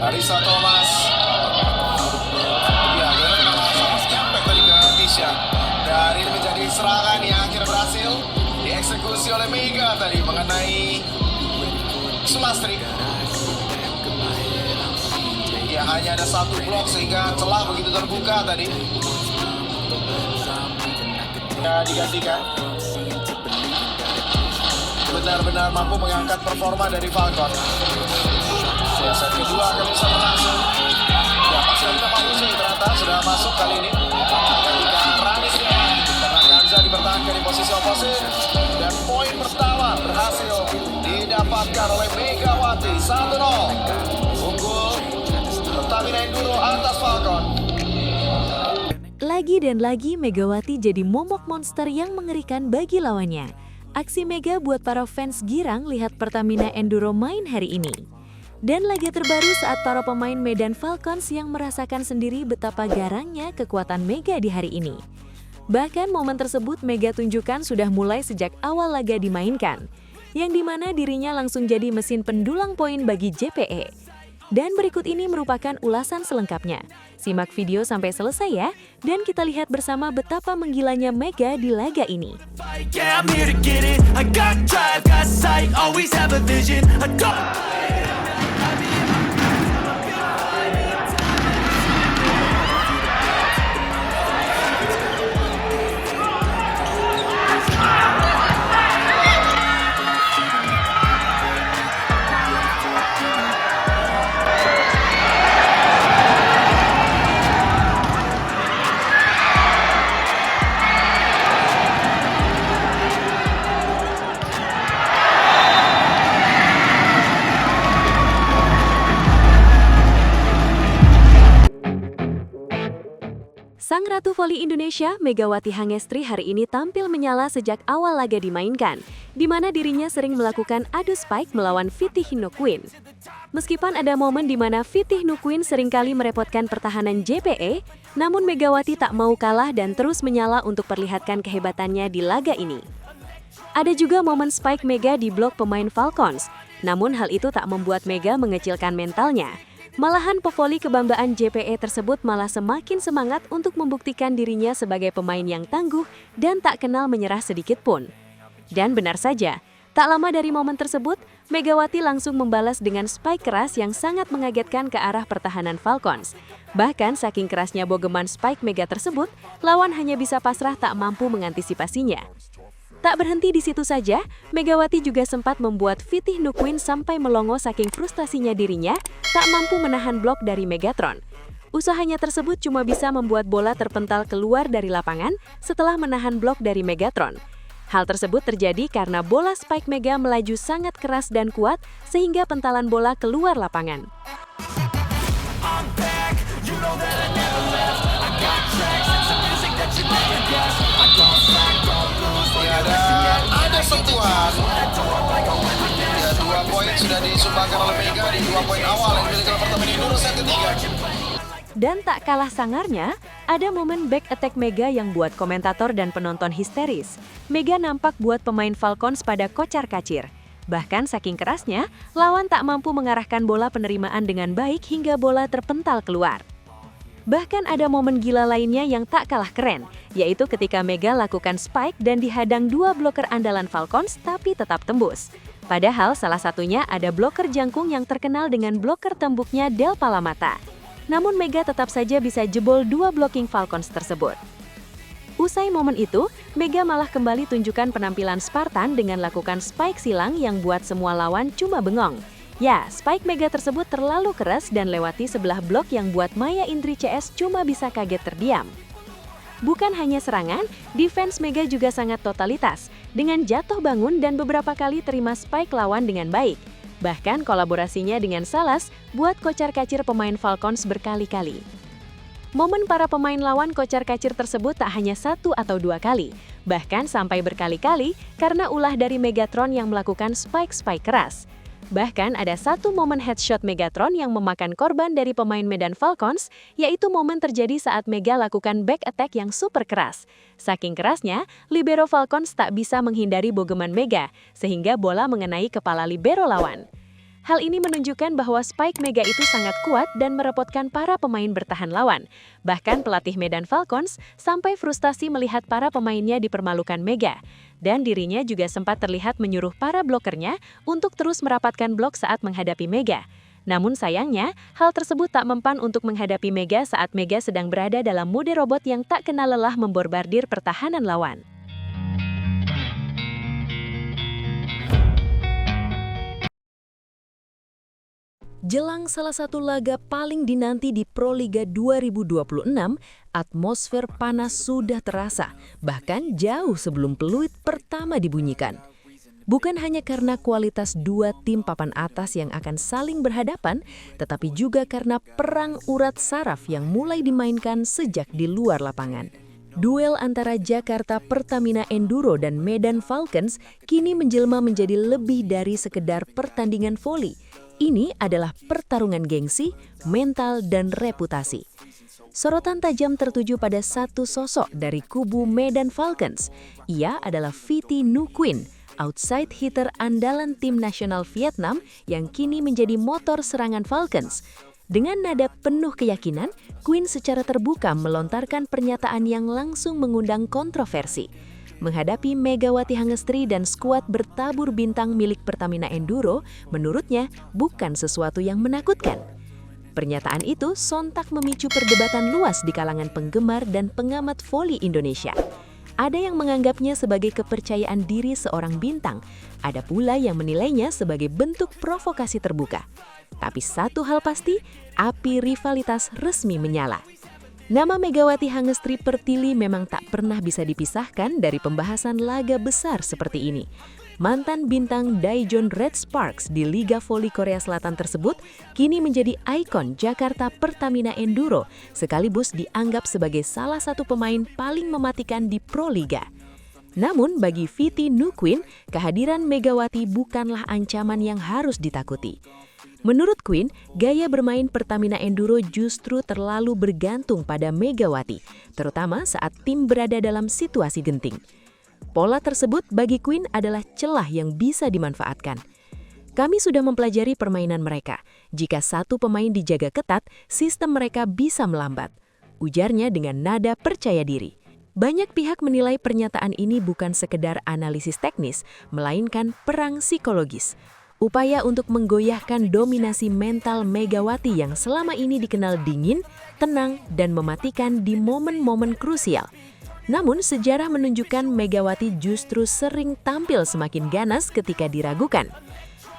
Arisa Thomas. Ya, benar malah sama nyampe tadi ke Kisha. Dan ini menjadi serangan yang akhirnya berhasil dieksekusi oleh Mega tadi mengenai Sulastri. Ya, hanya ada satu blok sehingga celah begitu terbuka tadi. Ya, digantikan. Benar-benar mampu mengangkat performa dari Falcon. Ya, set kedua akan bisa berhasil. Ya, pasti kita Mahuzi ternyata sudah masuk kali ini. Ketika Ranis karena Kanza dipertahankan di posisi oposit. Dan poin pertama berhasil didapatkan oleh Megawati 1-0. Unggul Pertamina Enduro atas Falcon. Lagi dan lagi Megawati jadi momok monster yang mengerikan bagi lawannya. Aksi Mega buat para fans girang lihat Pertamina Enduro main hari ini. Dan laga terbaru saat para pemain Medan Falcons yang merasakan sendiri betapa garangnya kekuatan Mega di hari ini. Bahkan momen tersebut Mega tunjukkan sudah mulai sejak awal laga dimainkan, yang dimana dirinya langsung jadi mesin pendulang poin bagi JPE. Dan berikut ini merupakan ulasan selengkapnya. Simak video sampai selesai ya, dan kita lihat bersama betapa menggilanya Mega di laga ini. Sang Ratu Voli Indonesia, Megawati Hangestri hari ini tampil menyala sejak awal laga dimainkan, di mana dirinya sering melakukan adu spike melawan Fitih Nukwin. Meskipun ada momen di mana Fitih Nukwin seringkali merepotkan pertahanan JPE, namun Megawati tak mau kalah dan terus menyala untuk perlihatkan kehebatannya di laga ini. Ada juga momen spike Mega di blok pemain Falcons, namun hal itu tak membuat Mega mengecilkan mentalnya. Malahan pevoli kebanggaan JPE tersebut malah semakin semangat untuk membuktikan dirinya sebagai pemain yang tangguh dan tak kenal menyerah sedikit pun. Dan benar saja, tak lama dari momen tersebut, Megawati langsung membalas dengan spike keras yang sangat mengagetkan ke arah pertahanan Falcons. Bahkan saking kerasnya bogeman spike Mega tersebut, lawan hanya bisa pasrah tak mampu mengantisipasinya. Tak berhenti di situ saja, Megawati juga sempat membuat Fitih Nukwin sampai melongo saking frustasinya dirinya tak mampu menahan blok dari Megatron. Usahanya tersebut cuma bisa membuat bola terpental keluar dari lapangan setelah menahan blok dari Megatron. Hal tersebut terjadi karena bola spike Mega melaju sangat keras dan kuat sehingga pentalan bola keluar lapangan. Ada sentuhan. Ya, 2 poin sudah disumbangkan oleh Mega di 2 poin awal yang dimiliki oleh Pertamina Enduro set ketiga. Dan tak kalah sangarnya, ada momen back attack Mega yang buat komentator dan penonton histeris. Mega nampak buat pemain Falcons pada kocar-kacir. Bahkan saking kerasnya, lawan tak mampu mengarahkan bola penerimaan dengan baik hingga bola terpental keluar. Bahkan ada momen gila lainnya yang tak kalah keren, yaitu ketika Mega lakukan spike dan dihadang 2 bloker andalan Falcons tapi tetap tembus. Padahal salah satunya ada bloker jangkung yang terkenal dengan bloker tembuknya Del Palamata. Namun Mega tetap saja bisa jebol 2 blocking Falcons tersebut. Usai momen itu, Mega malah kembali tunjukkan penampilan Spartan dengan lakukan spike silang yang buat semua lawan cuma bengong. Ya, spike Mega tersebut terlalu keras dan lewati sebelah blok yang buat Maya Indri CS cuma bisa kaget terdiam. Bukan hanya serangan, defense Mega juga sangat totalitas, dengan jatuh bangun dan beberapa kali terima spike lawan dengan baik. Bahkan kolaborasinya dengan Salas buat kocar-kacir pemain Falcons berkali-kali. Momen para pemain lawan kocar-kacir tersebut tak hanya 1 atau 2 kali, bahkan sampai berkali-kali karena ulah dari Megatron yang melakukan spike-spike keras. Bahkan ada satu momen headshot Megatron yang memakan korban dari pemain Medan Falcons, yaitu momen terjadi saat Mega lakukan back attack yang super keras. Saking kerasnya, libero Falcons tak bisa menghindari bogeman Mega, sehingga bola mengenai kepala libero lawan. Hal ini menunjukkan bahwa spike Mega itu sangat kuat dan merepotkan para pemain bertahan lawan. Bahkan pelatih Medan Falcons sampai frustasi melihat para pemainnya dipermalukan Mega. Dan dirinya juga sempat terlihat menyuruh para blokernya untuk terus merapatkan blok saat menghadapi Mega. Namun sayangnya, hal tersebut tak mempan untuk menghadapi Mega saat Mega sedang berada dalam mode robot yang tak kenal lelah memborbardir pertahanan lawan. Jelang salah satu laga paling dinanti di Proliga 2026, atmosfer panas sudah terasa, bahkan jauh sebelum peluit pertama dibunyikan. Bukan hanya karena kualitas dua tim papan atas yang akan saling berhadapan, tetapi juga karena perang urat saraf yang mulai dimainkan sejak di luar lapangan. Duel antara Jakarta Pertamina Enduro dan Medan Falcons kini menjelma menjadi lebih dari sekedar pertandingan voli. Ini adalah pertarungan gengsi, mental, dan reputasi. Sorotan tajam tertuju pada satu sosok dari kubu Medan Falcons. Ia adalah Viti Nuquin, outside hitter andalan tim nasional Vietnam yang kini menjadi motor serangan Falcons. Dengan nada penuh keyakinan, Quinn secara terbuka melontarkan pernyataan yang langsung mengundang kontroversi. Menghadapi Megawati Hangestri dan skuad bertabur bintang milik Pertamina Enduro, menurutnya bukan sesuatu yang menakutkan. Pernyataan itu sontak memicu perdebatan luas di kalangan penggemar dan pengamat voli Indonesia. Ada yang menganggapnya sebagai kepercayaan diri seorang bintang, ada pula yang menilainya sebagai bentuk provokasi terbuka. Tapi satu hal pasti, api rivalitas resmi menyala. Nama Megawati Hangestri Pertiwi memang tak pernah bisa dipisahkan dari pembahasan laga besar seperti ini. Mantan bintang Daejeon Red Sparks di Liga Voli Korea Selatan tersebut kini menjadi ikon Jakarta Pertamina Enduro, sekaligus dianggap sebagai salah satu pemain paling mematikan di Proliga. Namun bagi Viti Nuquin, kehadiran Megawati bukanlah ancaman yang harus ditakuti. Menurut Quinn, gaya bermain Pertamina Enduro justru terlalu bergantung pada Megawati, terutama saat tim berada dalam situasi genting. Pola tersebut bagi Quinn adalah celah yang bisa dimanfaatkan. Kami sudah mempelajari permainan mereka. Jika satu pemain dijaga ketat, sistem mereka bisa melambat. Ujarnya dengan nada percaya diri. Banyak pihak menilai pernyataan ini bukan sekedar analisis teknis, melainkan perang psikologis. Upaya untuk menggoyahkan dominasi mental Megawati yang selama ini dikenal dingin, tenang, dan mematikan di momen-momen krusial. Namun, sejarah menunjukkan Megawati justru sering tampil semakin ganas ketika diragukan.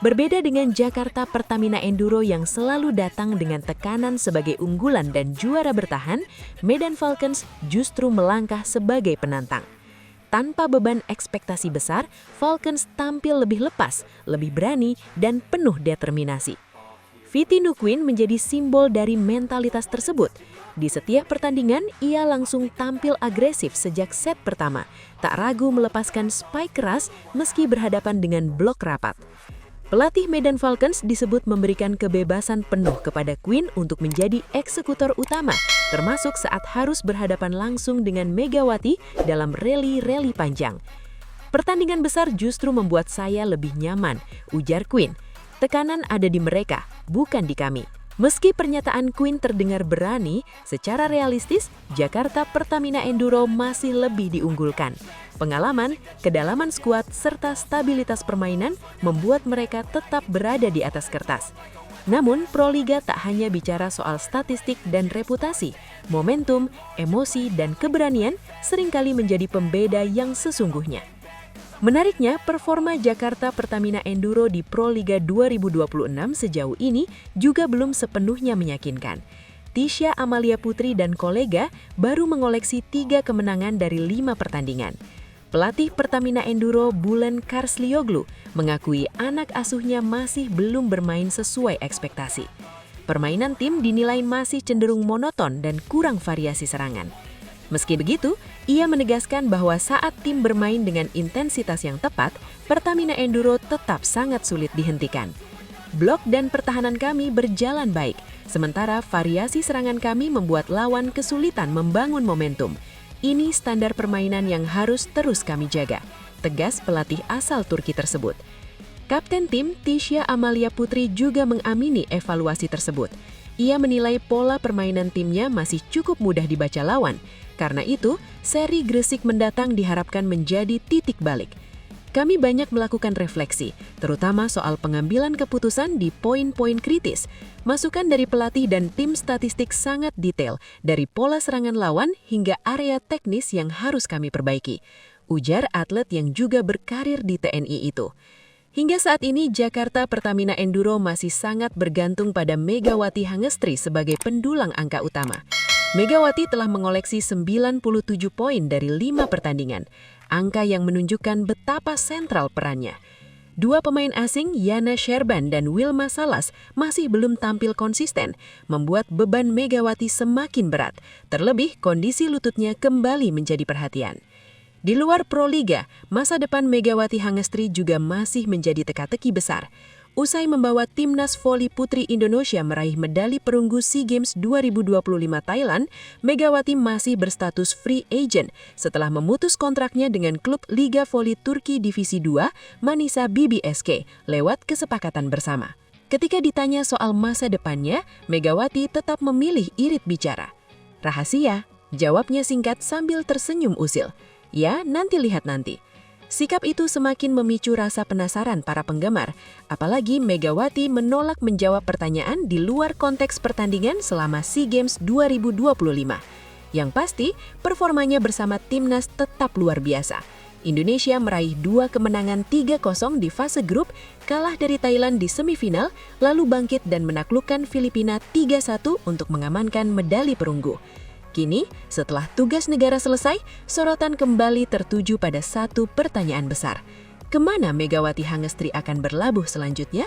Berbeda dengan Jakarta Pertamina Enduro yang selalu datang dengan tekanan sebagai unggulan dan juara bertahan, Medan Falcons justru melangkah sebagai penantang. Tanpa beban ekspektasi besar, Falcons tampil lebih lepas, lebih berani, dan penuh determinasi. Viti Nuquin menjadi simbol dari mentalitas tersebut. Di setiap pertandingan, ia langsung tampil agresif sejak set pertama, tak ragu melepaskan spike keras meski berhadapan dengan blok rapat. Pelatih Medan Falcons disebut memberikan kebebasan penuh kepada Quinn untuk menjadi eksekutor utama, termasuk saat harus berhadapan langsung dengan Megawati dalam rally-rally panjang. Pertandingan besar justru membuat saya lebih nyaman, ujar Quinn. Tekanan ada di mereka, bukan di kami. Meski pernyataan Quinn terdengar berani, secara realistis, Jakarta Pertamina Enduro masih lebih diunggulkan. Pengalaman, kedalaman skuad, serta stabilitas permainan membuat mereka tetap berada di atas kertas. Namun, Proliga tak hanya bicara soal statistik dan reputasi. Momentum, emosi, dan keberanian seringkali menjadi pembeda yang sesungguhnya. Menariknya, performa Jakarta Pertamina Enduro di Proliga 2026 sejauh ini juga belum sepenuhnya meyakinkan. Tisha Amalia Putri dan kolega baru mengoleksi 3 kemenangan dari 5 pertandingan. Pelatih Pertamina Enduro Bulen Karslioglu mengakui anak asuhnya masih belum bermain sesuai ekspektasi. Permainan tim dinilai masih cenderung monoton dan kurang variasi serangan. Meski begitu, ia menegaskan bahwa saat tim bermain dengan intensitas yang tepat, Pertamina Enduro tetap sangat sulit dihentikan. Blok dan pertahanan kami berjalan baik, sementara variasi serangan kami membuat lawan kesulitan membangun momentum. Ini standar permainan yang harus terus kami jaga, tegas pelatih asal Turki tersebut. Kapten tim Tisha Amalia Putri juga mengamini evaluasi tersebut. Ia menilai pola permainan timnya masih cukup mudah dibaca lawan. Karena itu, seri Gresik mendatang diharapkan menjadi titik balik. Kami banyak melakukan refleksi, terutama soal pengambilan keputusan di poin-poin kritis. Masukan dari pelatih dan tim statistik sangat detail, dari pola serangan lawan hingga area teknis yang harus kami perbaiki, ujar atlet yang juga berkarir di TNI itu. Hingga saat ini, Jakarta Pertamina Enduro masih sangat bergantung pada Megawati Hangestri sebagai pendulang angka utama. Megawati telah mengoleksi 97 poin dari 5 pertandingan, angka yang menunjukkan betapa sentral perannya. Dua pemain asing, Yana Sherban dan Wilma Salas, masih belum tampil konsisten, membuat beban Megawati semakin berat, terlebih kondisi lututnya kembali menjadi perhatian. Di luar Proliga, masa depan Megawati Hangestri juga masih menjadi teka-teki besar. Usai membawa timnas voli putri Indonesia meraih medali perunggu SEA Games 2025 Thailand, Megawati masih berstatus free agent setelah memutus kontraknya dengan klub Liga Voli Turki Divisi 2, Manisa BBSK, lewat kesepakatan bersama. Ketika ditanya soal masa depannya, Megawati tetap memilih irit bicara. Rahasia, jawabnya singkat sambil tersenyum usil. Ya, nanti lihat nanti. Sikap itu semakin memicu rasa penasaran para penggemar, apalagi Megawati menolak menjawab pertanyaan di luar konteks pertandingan selama SEA Games 2025. Yang pasti, performanya bersama timnas tetap luar biasa. Indonesia meraih 2 kemenangan 3-0 di fase grup, kalah dari Thailand di semifinal, lalu bangkit dan menaklukkan Filipina 3-1 untuk mengamankan medali perunggu. Kini, setelah tugas negara selesai, sorotan kembali tertuju pada satu pertanyaan besar. Kemana Megawati Hangestri akan berlabuh selanjutnya?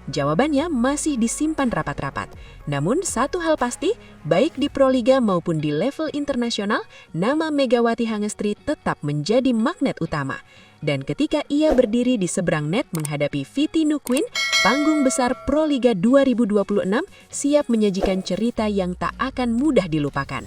Jawabannya masih disimpan rapat-rapat. Namun satu hal pasti, baik di Proliga maupun di level internasional, nama Megawati Hangestri tetap menjadi magnet utama. Dan ketika ia berdiri di seberang net menghadapi Viti Nuquin, panggung besar Proliga 2026 siap menyajikan cerita yang tak akan mudah dilupakan.